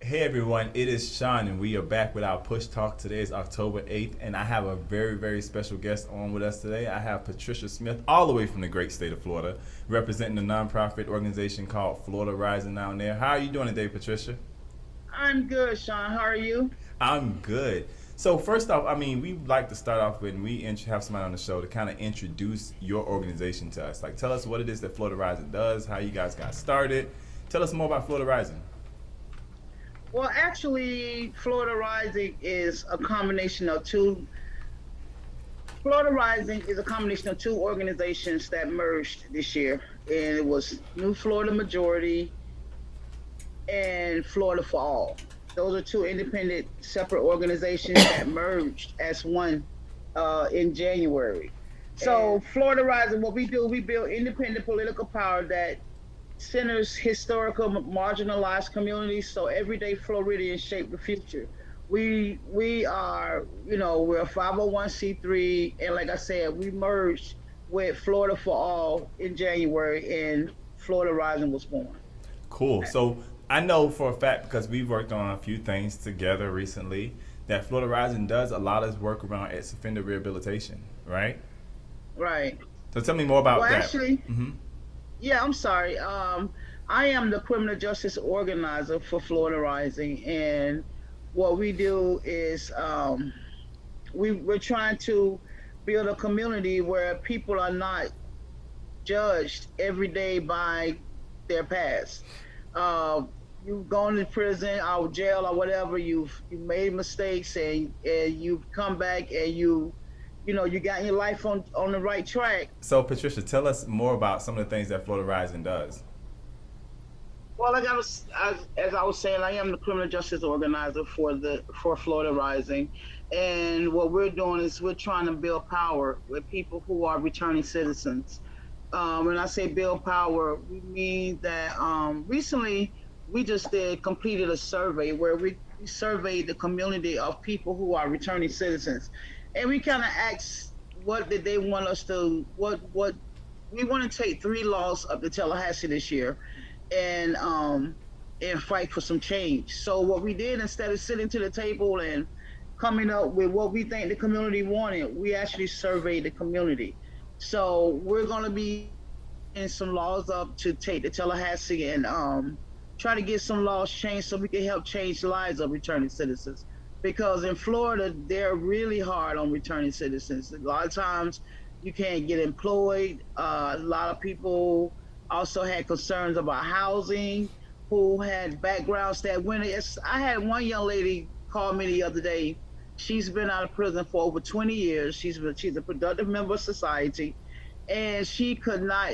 Hey everyone, it is Sean and we are back with our Push Talk. Today is October 8th and I have a very, very special guest on with us today. I have Patricia Smith all the way from the great state of Florida, representing a nonprofit organization called Florida Rising down there. How are you doing today, Patricia? I'm good, Sean. How are you? I'm good. So first off, we like to start off when we have somebody on the show to kind of introduce your organization to us. Like tell us what it is that Florida Rising does, how you guys got started. Tell us more about Florida Rising. Well, actually, Florida Rising is a combination of two. Florida Rising is a combination of two organizations that merged this year, and it was New Florida Majority and Florida for All. Those are two independent, separate organizations that merged as one in January. So, Florida Rising, what we do, we build independent political power that centers historical marginalized communities so everyday Floridians shape the future. We are, we're a 501c3, and like I said, we merged with Florida for All in January, and Florida Rising was born. Cool. So I know for a fact, because we've worked on a few things together recently, that Florida Rising does a lot of work around ex-offender rehabilitation, right? Right. So tell me more about that. Actually, yeah, I'm sorry. I am the criminal justice organizer for Florida Rising, and what we do is we're trying to build a community where people are not judged every day by their past. You've gone to prison or jail or whatever. You've made mistakes, and you've come back, and you got your life on the right track. So Patricia, tell us more about some of the things that Florida Rising does. Well, as I was saying, I am the criminal justice organizer for Florida Rising, and what we're doing is we're trying to build power with people who are returning citizens. When I say build power, we mean that recently we just completed a survey where we surveyed the community of people who are returning citizens, and we kind of asked what did they want us to what we want to take 3 laws up to Tallahassee this year, and fight for some change. So what we did, instead of sitting to the table and coming up with what we think the community wanted, we actually surveyed the community. So we're going to be in some laws up to take to Tallahassee and try to get some laws changed so we can help change the lives of returning citizens. Because in Florida, they're really hard on returning citizens. A lot of times you can't get employed. A lot of people also had concerns about housing, who had backgrounds that I had one young lady call me the other day. She's been out of prison for over 20 years. She's a productive member of society, and she could not,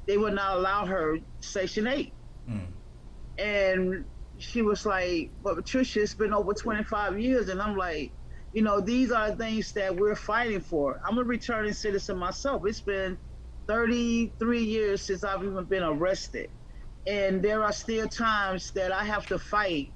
they would not allow her Section 8. And she was like, but Patricia, it's been over 25 years. And I'm like, these are things that we're fighting for. I'm a returning citizen myself. It's been 33 years since I've even been arrested. And there are still times that I have to fight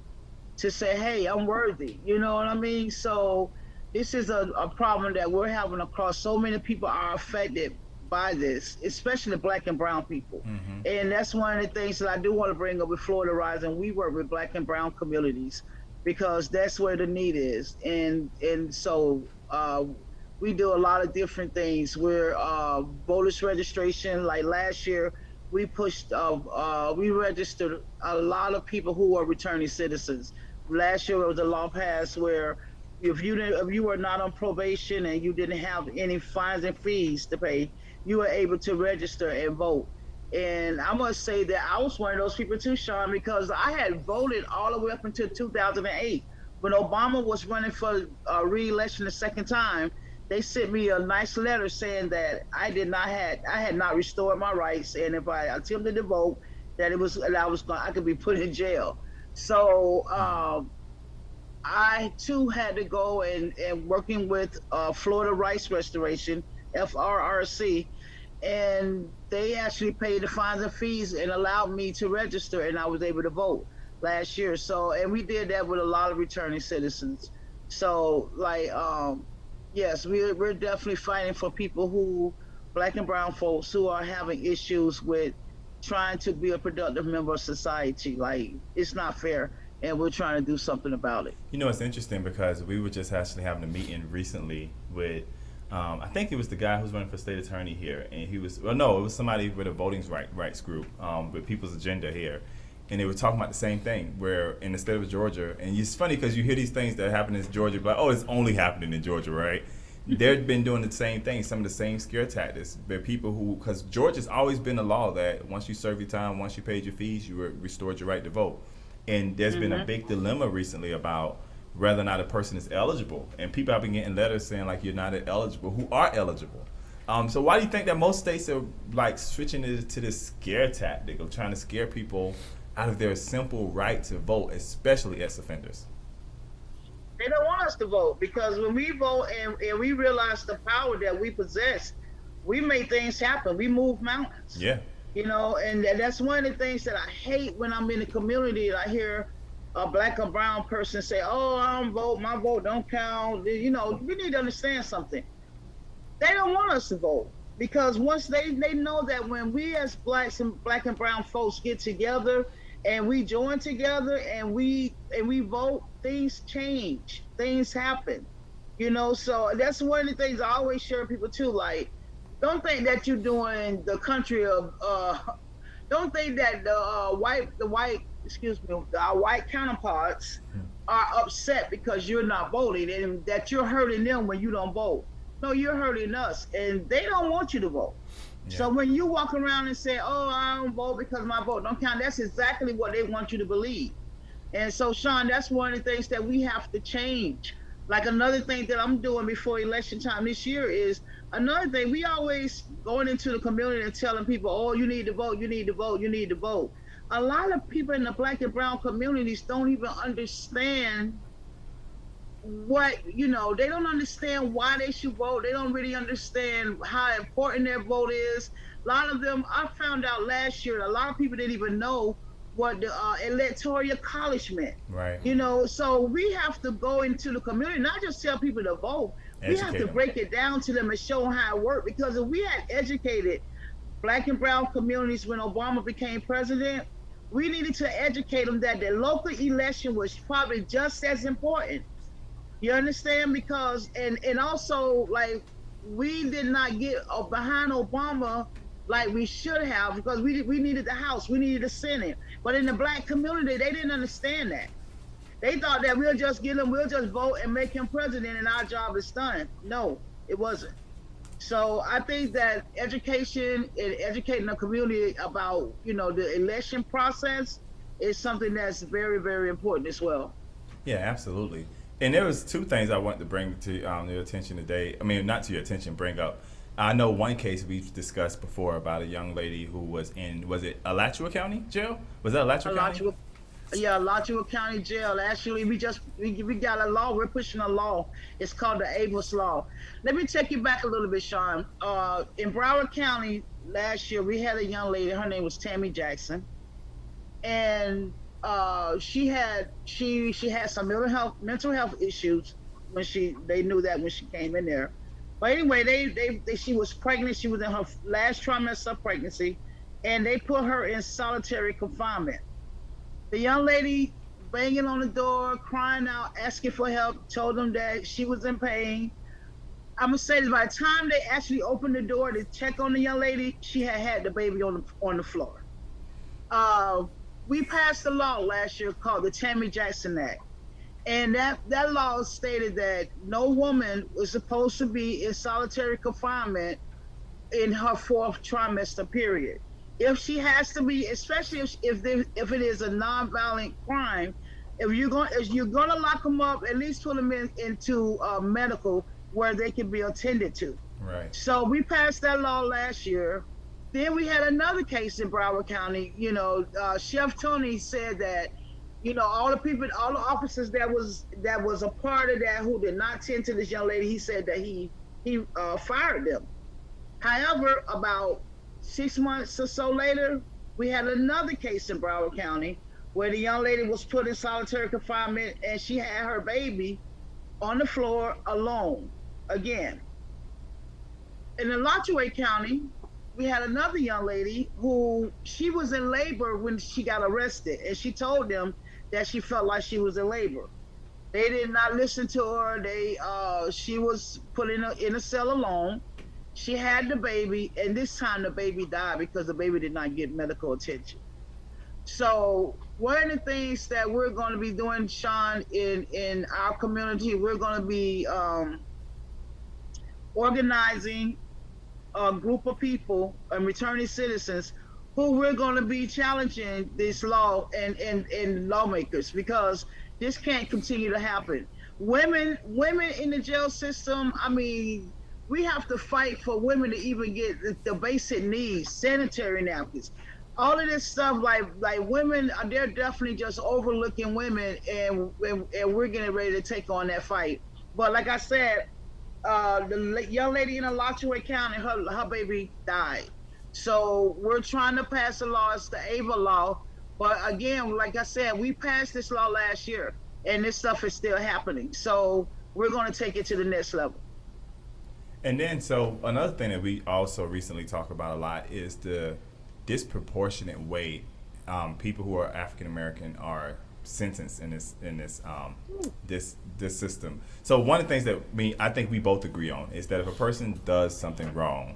to say, hey, I'm worthy. You know what I mean? So this is a problem that we're having across. So many people are affected by this, especially Black and brown people. And that's one of the things that I do want to bring up with Florida Rising. We work with Black and brown communities because that's where the need is. And so we do a lot of different things. We're voters registration. Like last year, we registered a lot of people who are returning citizens. Last year, there was a law passed where if you were not on probation and you didn't have any fines and fees to pay, you were able to register and vote. And I must say that I was one of those people too, Sean, because I had voted all the way up until 2008. When Obama was running for re-election the second time, they sent me a nice letter saying that I had not restored my rights, and if I attempted to vote, that I could be put in jail. So I too had to go and working with Florida Rights Restoration, FRRC, and they actually paid the fines and fees and allowed me to register, and I was able to vote last year. So, and we did that with a lot of returning citizens. So, like, yes, we're definitely fighting for people black and brown folks who are having issues with trying to be a productive member of society. Like, it's not fair, and we're trying to do something about it. You know, it's interesting because we were just actually having a meeting recently with, I think it was the guy who's running for state attorney here, and he was, well, no, it was somebody with a voting rights group, with People's Agenda here, and they were talking about the same thing. Where in the state of Georgia, and it's funny because you hear these things that happen in Georgia, but oh, it's only happening in Georgia, right? They've been doing the same thing, some of the same scare tactics. But people who, because Georgia's always been a law that once you serve your time, once you paid your fees, you were restored your right to vote. And there's been a big dilemma recently about whether or not a person is eligible. And people have been getting letters saying like you're not eligible, who are eligible. So why do you think that most states are like switching it to this scare tactic of trying to scare people out of their simple right to vote, especially ex offenders? They don't want us to vote because when we vote and we realize the power that we possess, we make things happen. We move mountains. Yeah. You know, and that's one of the things that I hate when I'm in the community and I hear a black or brown person say, oh, I don't vote, my vote don't count. You know, we need to understand something. They don't want us to vote because once they know that when we as black and brown folks get together and we join together and we vote, things change, things happen, you know. So that's one of the things I always share with people too. Like, don't think that you're doing the country of, don't think that our white counterparts are upset because you're not voting and that you're hurting them when you don't vote. No, you're hurting us, and they don't want you to vote. Yeah. So when you walk around and say, oh, I don't vote because my vote don't count, that's exactly what they want you to believe. And so, Sean, that's one of the things that we have to change. Like another thing that I'm doing before election time this year is another thing. We always going into the community and telling people, oh, you need to vote, you need to vote, you need to vote. A lot of people in the black and brown communities don't even understand what, you know, they don't understand why they should vote. They don't really understand how important their vote is. A lot of them, I found out last year, a lot of people didn't even know what the electoral college meant. Right. You know, so we have to go into the community, not just tell people to vote. We have to break it down to them and show them how it works. Because if we had educated black and brown communities when Obama became president, we needed to educate them that the local election was probably just as important. You understand? Because, and also, like, we did not get behind Obama like we should have, because we needed the House, we needed the Senate. But in the black community, they didn't understand that. They thought that we'll just vote and make him president and our job is done. No, it wasn't. So I think that education and educating the community about, you know, the election process is something that's very, very important as well. Yeah, absolutely. And there was two things I wanted to bring to your attention today. I mean, not to your attention, bring up. I know one case we've discussed before about a young lady who was in, was it Alachua County Jail? Was that Alachua County? Yeah, Alachua County Jail. Actually, we got a law. We're pushing a law. It's called the Avis Law. Let me take you back a little bit, Sean. In Broward County last year, we had a young lady. Her name was Tammy Jackson, and she had some mental health issues when they knew that when she came in there. But anyway, she was pregnant. She was in her last trimester of pregnancy, and they put her in solitary confinement. The young lady banging on the door, crying out, asking for help, told them that she was in pain. I'm gonna say this: by the time they actually opened the door to check on the young lady, she had the baby on the floor. We passed a law last year called the Tammy Jackson Act. And that law stated that no woman was supposed to be in solitary confinement in her fourth trimester period. If she has to be, especially if it is a nonviolent crime, if you're gonna lock them up, at least put them into medical where they can be attended to. Right. So we passed that law last year. Then we had another case in Broward County. You know, Chef Tony said that, you know, all the officers that was a part of that who did not tend to this young lady, he said that he fired them. However, about 6 months or so later, we had another case in Broward County where the young lady was put in solitary confinement and she had her baby on the floor alone again. in Alachua County, we had another young lady who she was in labor when she got arrested, and she told them that she felt like she was in labor. They did not listen to her. She was put in a cell alone. She had the baby, and this time the baby died because the baby did not get medical attention. So one of the things that we're going to be doing, Sean, in our community, we're going to be organizing a group of people and returning citizens who we're going to be challenging this law and lawmakers, because this can't continue to happen. Women in the jail system, I mean, we have to fight for women to even get the basic needs, sanitary napkins, all of this stuff. Like women, they're definitely just overlooking women, and we're getting ready to take on that fight. But like I said, the young lady in Alachua County, her baby died. So we're trying to pass a law. It's the AVA law. But again, like I said, we passed this law last year, and this stuff is still happening. So we're going to take it to the next level. And then, so another thing that we also recently talk about a lot is the disproportionate way people who are African American are sentenced in this system. So one of the things that I think we both agree on is that if a person does something wrong,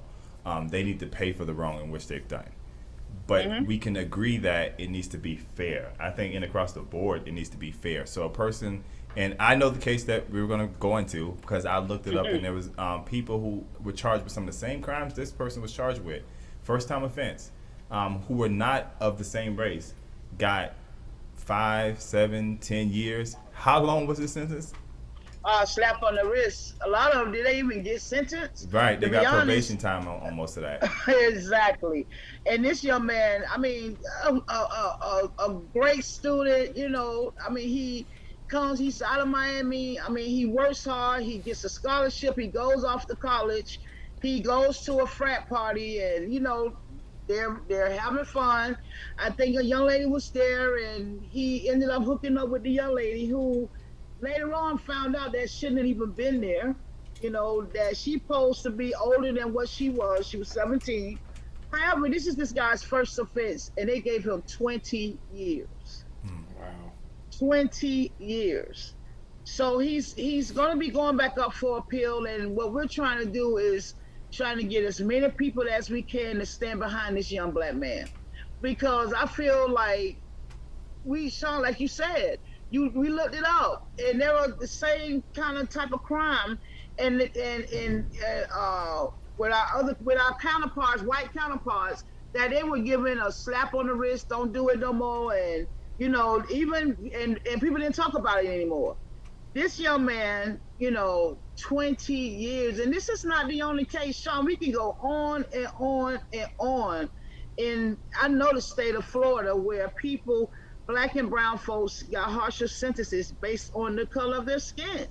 they need to pay for the wrong in which they've done. But we can agree that it needs to be fair. I think across the board, it needs to be fair. So a person, and I know the case that we were going to go into because I looked it up, and there was people who were charged with some of the same crimes this person was charged with, first-time offense, who were not of the same race, got 5, 7, 10 years. How long was his sentence? Slap on the wrist. A lot of them, did they even get sentenced? Right, they got probation time on most of that. Exactly. And this young man, I mean, a great student, you know, I mean, he's out of Miami. I mean, he works hard. He gets a scholarship. He goes off to college. He goes to a frat party, and, you know, they're having fun. I think a young lady was there, and he ended up hooking up with the young lady, who later on found out that shouldn't have even been there. You know, that she supposed to be older than what she was. She was 17. However, this is this guy's first offense, and they gave him 20 years. Wow. 20 years. So he's going to be going back up for appeal, and what we're trying to do is trying to get as many people as we can to stand behind this young black man, because I feel like Sean, like you said, we looked it up, and there are the same kind of type of crime, and with our counterparts, white counterparts, that they were given a slap on the wrist, don't do it no more, and you know, even and people didn't talk about it anymore. This young man, you know, 20 years, and this is not the only case, Sean. We can go on and on and on. And I know the state of Florida, where people, black and brown folks, got harsher sentences based on the color of their skin.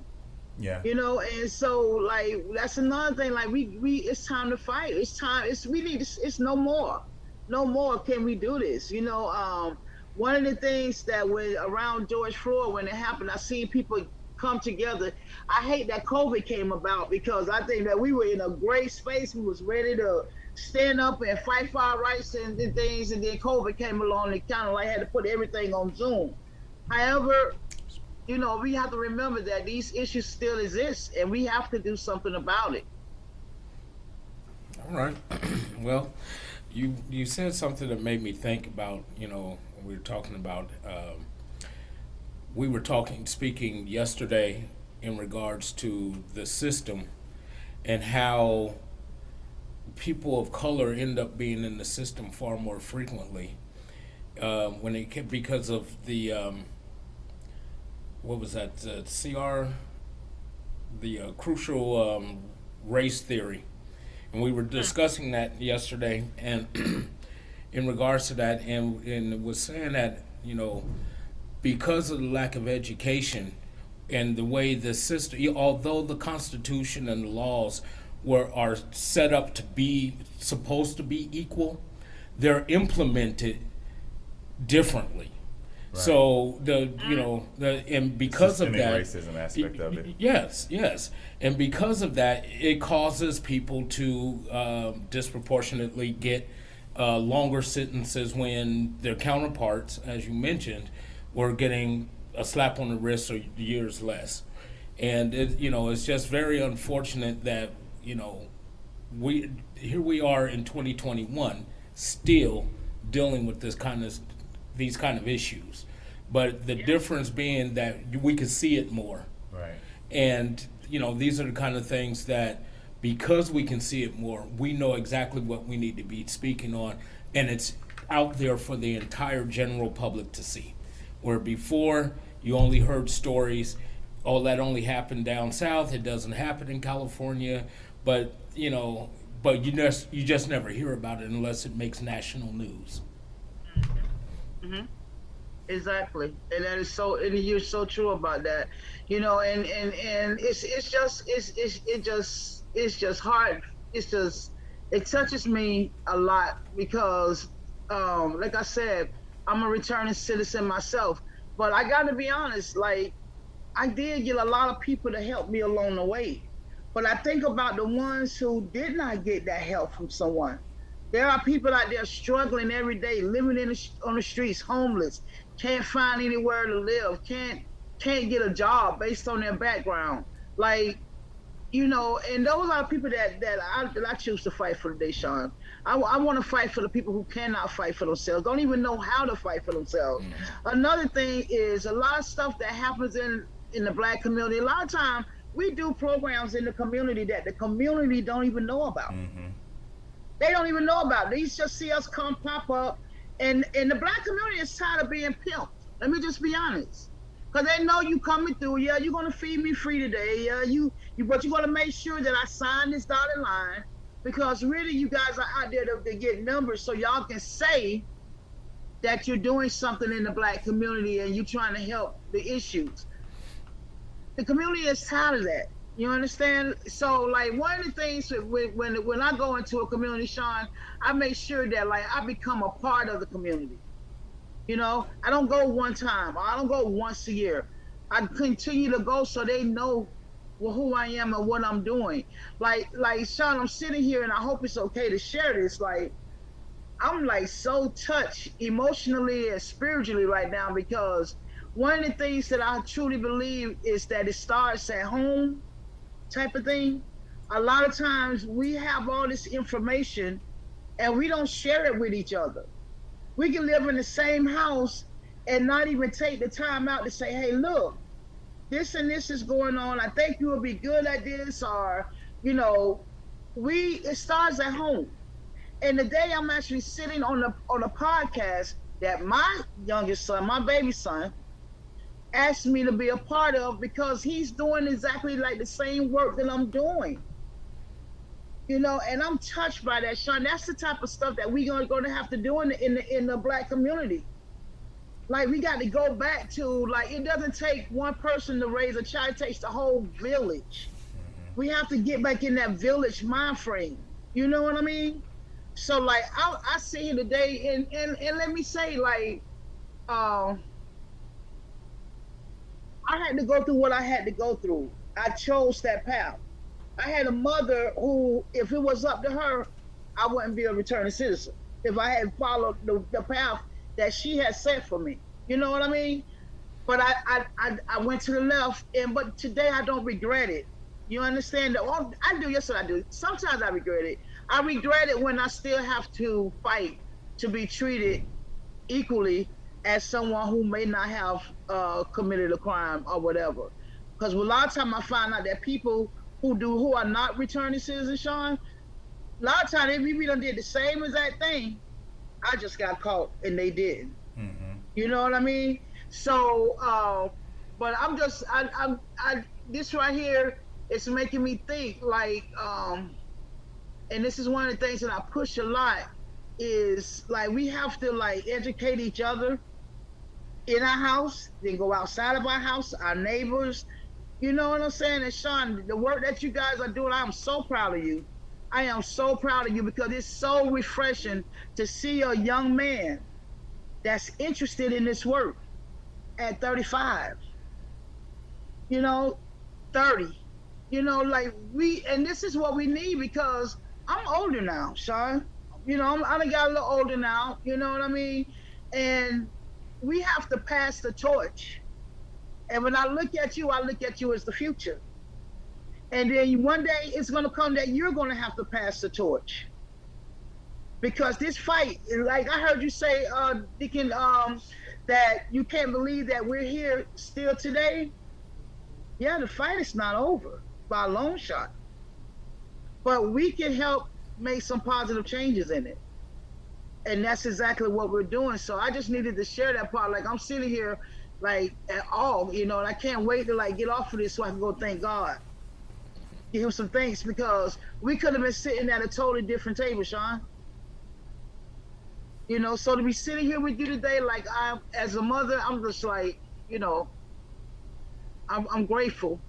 Yeah. You know, and so like that's another thing. Like we it's time to fight. It's time. It's no more. No more can we do this. You know, one of the things that when around George Floyd, when it happened, I seen people come together. I hate that COVID came about, because I think that we were in a great space. We was ready to stand up and fight for our rights and things, and then COVID came along and kind of like had to put everything on Zoom. However, you know, we have to remember that these issues still exist, and we have to do something about it. All right. Well, you said something that made me think about, you know, we were talking about speaking yesterday in regards to the system and how people of color end up being in the system far more frequently when it can, because of the what was that, the crucial race theory, and we were discussing that yesterday, and in regards to that, and was saying that, you know, because of the lack of education and the way the system, although the Constitution and the laws are set up to be supposed to be equal, they're implemented differently. So and because of that, racism aspect of it. Yes, and because of that, it causes people to disproportionately get longer sentences when their counterparts, as you mentioned, were getting a slap on the wrist or years less. And it's just very unfortunate that we are in 2021 still dealing with these kind of issues, but the difference being that we can see it more. Right. And these are the kind of things that, because we can see it more, we know exactly what we need to be speaking on, and it's out there for the entire general public to see. Where before you only heard stories, oh, that only happened down south, it doesn't happen in California, but you just never hear about it unless it makes national news. Mm-hmm. Exactly, and that is so. And you're so true about that. And it's just hard. It touches me a lot because, like I said, I'm a returning citizen myself. But I got to be honest, like I did get a lot of people to help me along the way. But I think about the ones who did not get that help from someone. There are people out there struggling every day, living on the streets, homeless, can't find anywhere to live, can't get a job based on their background. Like, and those are the people that I choose to fight for today, Sean. I want to fight for the people who cannot fight for themselves, don't even know how to fight for themselves. Another thing is a lot of stuff that happens in the Black community. A lot of times we do programs in the community that the community don't even know about. Mm-hmm. They don't even know about it. They just see us come pop up. And the Black community is tired of being pimped. Let me just be honest. Because they know you coming through. Yeah, you're going to feed me free today. Yeah, but you're going to make sure that I sign this dotted line. Because really, you guys are out there to get numbers so y'all can say that you're doing something in the Black community and you're trying to help the issues. The community is tired of that. You understand? So, like, one of the things when I go into a community, Sean, I make sure that, like, I become a part of the community. I don't go one time. I don't go once a year. I continue to go so they know who I am and what I'm doing. Like Sean, I'm sitting here, and I hope it's okay to share this. Like, I'm, like, so touched emotionally and spiritually right now because one of the things that I truly believe is that it starts at home type of thing. A lot of times we have all this information and we don't share it with each other. We can live in the same house and not even take the time out to say, hey, look, this and this is going on. I think you will be good at this, or, it starts at home. And today I'm actually sitting on a podcast that my youngest son, my baby son, asked me to be a part of because he's doing exactly like the same work that I'm doing. And I'm touched by that, Sean. That's the type of stuff that we're going to have to do in the Black community. Like, we got to go back to, like, it doesn't take one person to raise a child, it takes the whole village. We have to get back in that village mind frame. You know what I mean? So, like, I sit here today and let me say, like, I had to go through what I had to go through. I chose that path. I had a mother who, if it was up to her, I wouldn't be a returning citizen. If I had followed the path that she had set for me. You know what I mean? But I went to the left, but today I don't regret it. You understand? I do, yes I do. Sometimes I regret it. I regret it when I still have to fight to be treated equally as someone who may not have committed a crime or whatever. Because a lot of times I find out that people who are not returning citizens, Sean, a lot of times they maybe done did the same exact thing. I just got caught and they didn't. Mm-hmm. You know what I mean? So, but I'm just, this right here, it's making me think, like, and this is one of the things that I push a lot, is like we have to, like, educate each other in our house, then go outside of our house, our neighbors. You know what I'm saying? And Sean, the work that you guys are doing, I'm so proud of you. I am so proud of you because it's so refreshing to see a young man that's interested in this work. at 35, you know, 30. Like and this is what we need because I'm older now, Sean. I done got a little older now, you know what I mean? And we have to pass the torch. And when I look at you, I look at you as the future. And then one day it's going to come that you're going to have to pass the torch. Because this fight, like I heard you say, Deacon, that you can't believe that we're here still today. Yeah, the fight is not over by a long shot. But we can help make some positive changes in it. And that's exactly what we're doing. So I just needed to share that part. Like I'm sitting here like at all, and I can't wait to like get off of this so I can go thank God. Give him some thanks because we could have been sitting at a totally different table, Sean. So to be sitting here with you today, like as a mother, I'm just like, I'm grateful.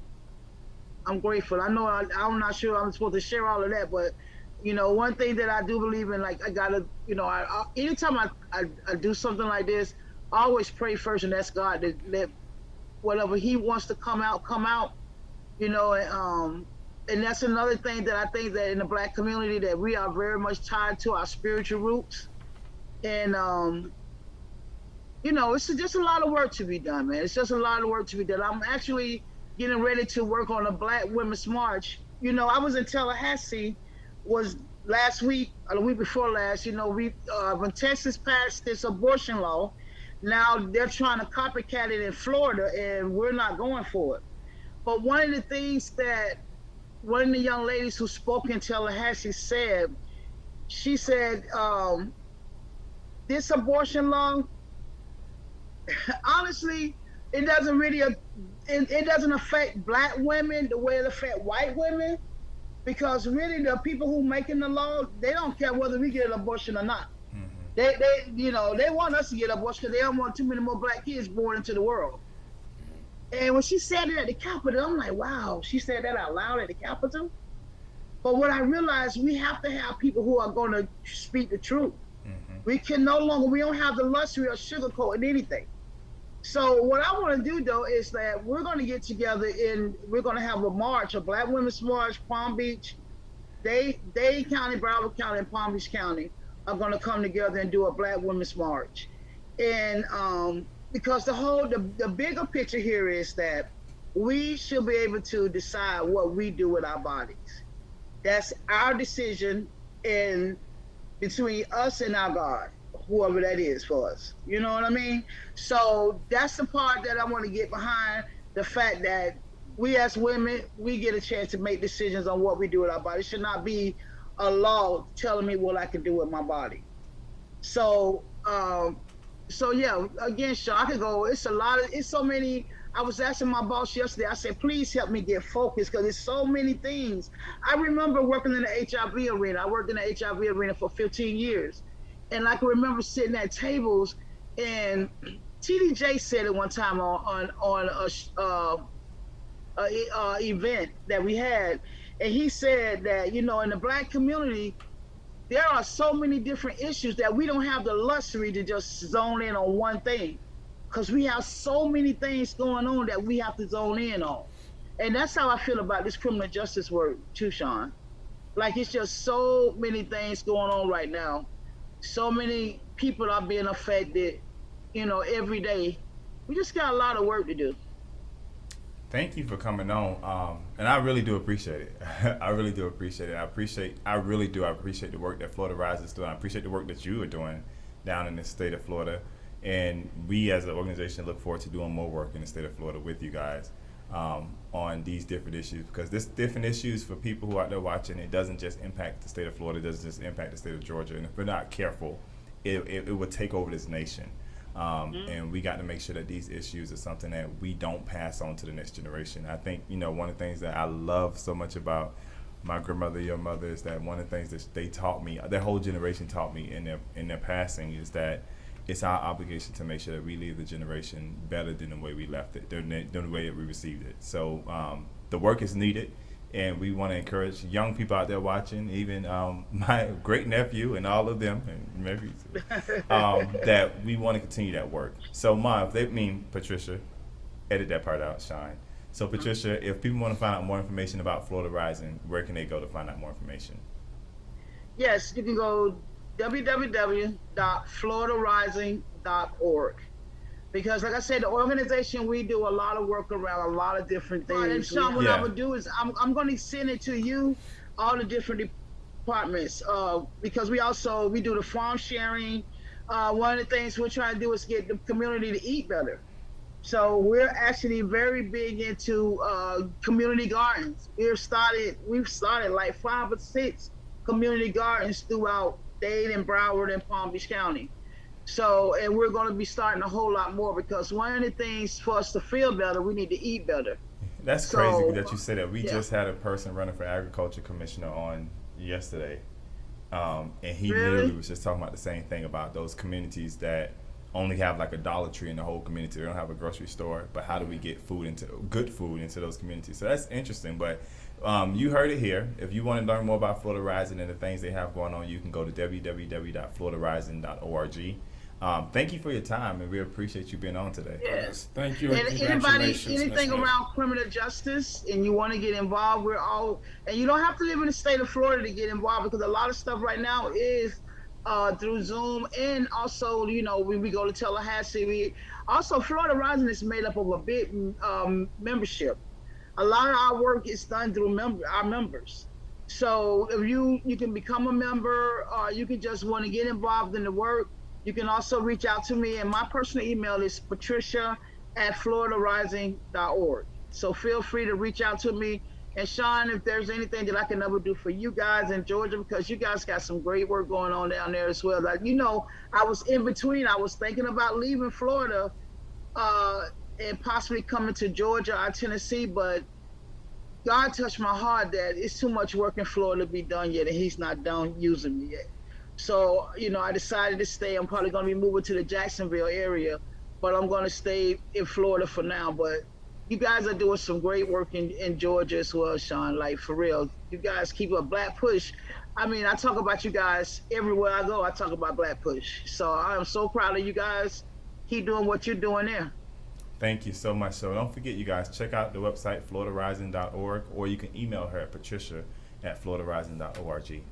I'm grateful. I know I'm not sure I'm supposed to share all of that, but one thing that I do believe in, like I gotta, anytime I do something like this, I always pray first and ask God to let whatever He wants to come out, and that's another thing that I think that in the Black community that we are very much tied to our spiritual roots, and it's just a lot of work to be done, man. It's just a lot of work to be done. I'm actually getting ready to work on a Black Women's March. I was in Tallahassee, was last week or the week before last. When Texas passed this abortion law, now they're trying to copycat it in Florida, and we're not going for it. But one of the things that one of the young ladies who spoke in Tallahassee said, she said, this abortion law, honestly, it doesn't really, it doesn't affect Black women the way it affects white women, because really the people who making the law, they don't care whether we get an abortion or not. They want us to get abortion because they don't want too many more Black kids born into the world. And when she said it at the Capitol, I'm like, wow, she said that out loud at the Capitol. But what I realized, we have to have people who are going to speak the truth. We can no longer, we don't have the luxury of sugarcoating anything. So what I want to do though is that we're going to get together and we're going to have a march, a Black Women's March, Palm Beach, Dade County, Broward County, and Palm Beach County are going to come together and do a Black Women's March. And because the bigger picture here is that we should be able to decide what we do with our bodies. That's our decision in between us and our God, whoever that is for us. You know what I mean? So that's the part that I want to get behind, the fact that we as women, we get a chance to make decisions on what we do with our body. It should not be a law telling me what I can do with my body. So yeah, again, Sean, I could go, it's so many. I was asking my boss yesterday, I said, please help me get focused because there's so many things. I remember working in the HIV arena. I worked in the HIV arena for 15 years. And I can remember sitting at tables, and TDJ said it one time on a event that we had. And he said that, in the Black community, there are so many different issues that we don't have the luxury to just zone in on one thing. Because we have so many things going on that we have to zone in on. And that's how I feel about this criminal justice work too, Sean. Like, it's just so many things going on right now. So many people are being affected, every day. We just got a lot of work to do. Thank you for coming on. And I really do appreciate it. I really do appreciate it. I really do. I appreciate the work that Florida Rise is doing. I appreciate the work that you are doing down in the state of Florida. And we as an organization look forward to doing more work in the state of Florida with you guys on these different issues, because this different issues for people who are out there watching, it doesn't just impact the state of Florida, it doesn't just impact the state of Georgia. And if we're not careful, it will take over this nation. And we got to make sure that these issues are something that we don't pass on to the next generation. I think, one of the things that I love so much about my grandmother, your mother, is that one of the things that they taught me, their whole generation taught me in their passing, is that it's our obligation to make sure that we leave the generation better than the way we left it, than the way that we received it. So the work is needed, And we want to encourage young people out there watching, even my great nephew and all of them, and maybe that we want to continue that work. So, Patricia, edit that part out, Sean. So, Patricia, if people want to find out more information about Florida Rising, where can they go to find out more information? Yes, you can go www.floridarising.org. Because, like I said, the organization, we do a lot of work around a lot of different things. And Sean, what I'm going to do is I'm going to send it to you, all the different departments, because we do the farm sharing. One of the things we're trying to do is get the community to eat better. So we're actually very big into community gardens. We've started like 5 or 6 community gardens throughout Dade and Broward and Palm Beach County. So, and we're going to be starting a whole lot more, because one of the things for us to feel better, we need to eat better. That's crazy that you said that. We just had a person running for agriculture commissioner on yesterday, and he literally was just talking about the same thing about those communities that only have like a Dollar Tree in the whole community. They don't have a grocery store, but how do we get good food into those communities? So that's interesting. But you heard it here. If you want to learn more about Florida Rising and the things they have going on, you can go to www.floridarising.org. Thank you for your time, and we appreciate you being on today. Yes, thank you. And anything around criminal justice, and you want to get involved, and you don't have to live in the state of Florida to get involved, because a lot of stuff right now is through Zoom, and also, when we go to Tallahassee, Florida Rising is made up of a big membership. A lot of our work is done through our members. So if you can become a member, or you can just want to get involved in the work, you can also reach out to me, and my personal email is patricia@floridarising.org. So feel free to reach out to me. And Sean, if there's anything that I can ever do for you guys in Georgia, because you guys got some great work going on down there as well. Like, I was in between. I was thinking about leaving Florida and possibly coming to Georgia or Tennessee, but God touched my heart that it's too much work in Florida to be done yet, and he's not done using me yet. So, I decided to stay. I'm probably going to be moving to the Jacksonville area, but I'm going to stay in Florida for now. But you guys are doing some great work in Georgia as well, Sean. Like, for real, you guys keep a Black Push. I mean, I talk about you guys everywhere I go. I talk about Black Push. So I am so proud of you guys. Keep doing what you're doing there. Thank you so much. So don't forget, you guys, check out the website, floridarising.org, or you can email her at patricia@floridarising.org.